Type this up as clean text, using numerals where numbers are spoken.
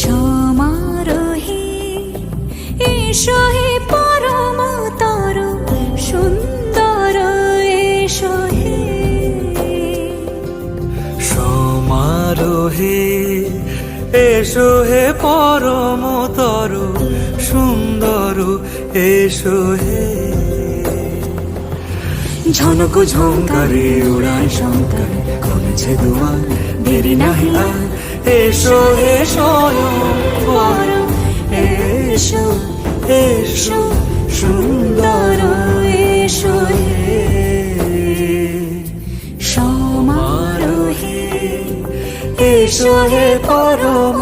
সমারোহে এসো হে পরমতর সুন্দর এসো হে। সমারোহে এসো হে পরমতর সুন্দর এসো হে। ঝনক ঝঙ্কারে উড়ায় শঙ্কর খুলেছে দুয়ার দেরি নাহি আর। এসো হে স্বয়ংবর এসো এসো সুন্দর এসো হে। সমারোহে এসো হে পরম